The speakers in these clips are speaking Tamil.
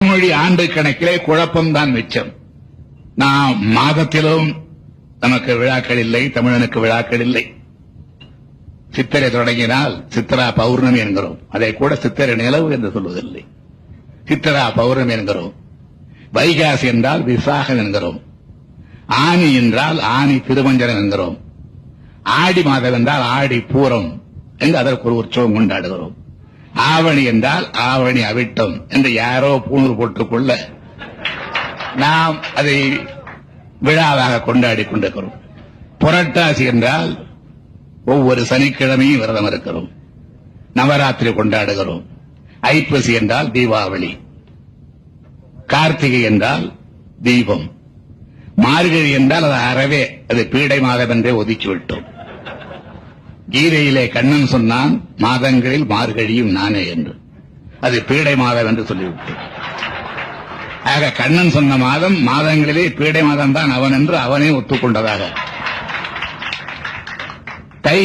மொழி ஆண்டு கணக்கிலே குழப்பம்தான் மிச்சம். நாம் மாதத்திலும் நமக்கு விழாக்கள் இல்லை, தமிழனுக்கு விழாக்கள் இல்லை. சித்திரை தொடங்கினால் சித்ரா பௌர்ணமி என்கிறோம். அதை கூட சித்திரை நிலவு என்று சொல்வதில்லை, சித்ரா பௌர்ணமி என்கிறோம். வைகாசி என்றால் விசாகம் என்கிறோம். ஆனி என்றால் ஆனி திருமஞ்சனம் என்கிறோம். ஆடி மாதம் என்றால் ஆடி பூரம் என்று அதற்கு ஒரு உற்சவம் கொண்டாடுகிறோம். ஆவணி என்றால் ஆவணி அவிட்டம் என்று யாரோ பூணூர் போட்டுக்கொள்ள நாம் அதை விழாவாக கொண்டாடி கொண்டிருக்கிறோம். புரட்டாசி என்றால் ஒவ்வொரு சனிக்கிழமையும் விரதம் இருக்கிறோம், நவராத்திரி கொண்டாடுகிறோம். ஐப்பசி என்றால் தீபாவளி, கார்த்திகை என்றால் தீபம், மார்கழி என்றால் அது அறவே அது பீடை மாதம் என்றே ஒதுக்கிவிட்டோம். கீதையிலே கண்ணன் சொன்னான், மாதங்களில் மார்கழியும் நானே என்று. அது பீடை மாதம் என்று சொல்லிவிட்டோம். ஆக கண்ணன் சொன்ன மாதம் மாதங்களிலே பீடை மாதம் தான் அவன் என்று அவனே ஒத்துக்கொண்டதாக. தை,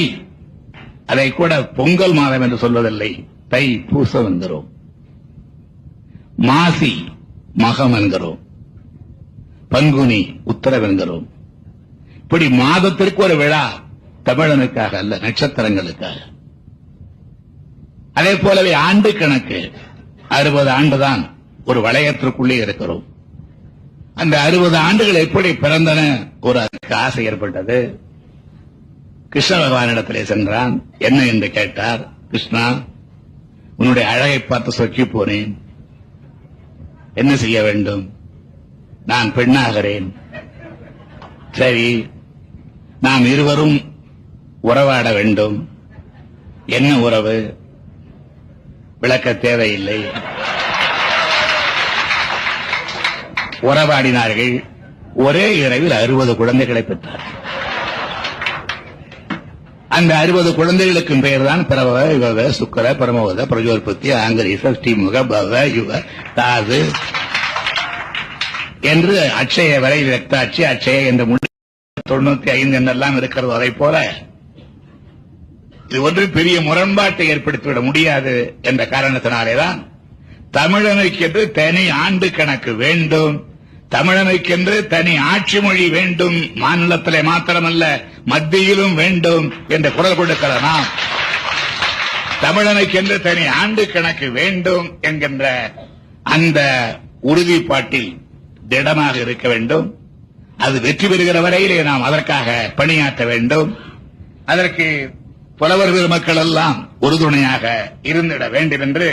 அதை கூட பொங்கல் மாதம் என்று சொல்வதில்லை, தை பூசம் என்கிறோம். மாசி மகம் என்கிறோம். பங்குனி உத்தரவு என்கிறோம். இப்படி மாதத்திற்கு ஒரு விழா, தமிழனுக்காக அல்ல, நட்சத்திரங்களுக்காக. அதே போலவே ஆண்டு கணக்கு 60 ஆண்டுதான் ஒரு வளையத்திற்குள்ளே இருக்கிறோம். அந்த 60 ஆண்டுகள் எப்படி பிறந்தன? ஒரு ஆசை ஏற்பட்டது. கிருஷ்ண பகவானிடத்திலே சென்றான். என்ன என்று கேட்டார். கிருஷ்ணா, உன்னுடைய அழகை பார்த்து சொக்கி போனேன், என்ன செய்ய வேண்டும்? நான் பெண்ணாகிறேன். சரி, நாம் இருவரும் உறவாட வேண்டும். என்ன உறவு? விளக்க தேவையில்லை. உறவாடினார்கள். ஒரே இரவில் 60 குழந்தைகளை பெற்றார். அந்த 60 குழந்தைகளுக்கும் பெயர் தான் பிரபவ, யுவ, சுக்கர, பரமவத, பிரஜோற்பத்தி, ஆங்கரீச, ஸ்ரீமுக, பவ, யுவ, தாது என்று அட்சய வரை ரக்தாட்சி, அட்சய என்று 95 என்றெல்லாம் இருக்கிறது. அதை போல இது ஒன்று பெரிய முரண்பாட்டை ஏற்படுத்திவிட முடியாது என்ற காரணத்தினாலேதான் தமிழனுக்கென்று தனி ஆண்டு கணக்கு வேண்டும், தமிழனுக்கென்று தனி ஆட்சி மொழி வேண்டும், மாநிலத்திலே மாத்திரமல்ல மத்தியிலும் வேண்டும் என்று குரல் கொடுக்கிற நாம் தமிழனுக்கென்று தனி ஆண்டு கணக்கு வேண்டும் என்கின்ற அந்த உறுதிப்பாட்டில் திடமாக இருக்க வேண்டும். அது வெற்றி பெறுகிற வரையிலே நாம் அதற்காக பணியாற்ற வேண்டும். அதற்கு புலவர் பெருமக்கள் எல்லாம் உறுதுணையாக இருந்திட வேண்டும் என்று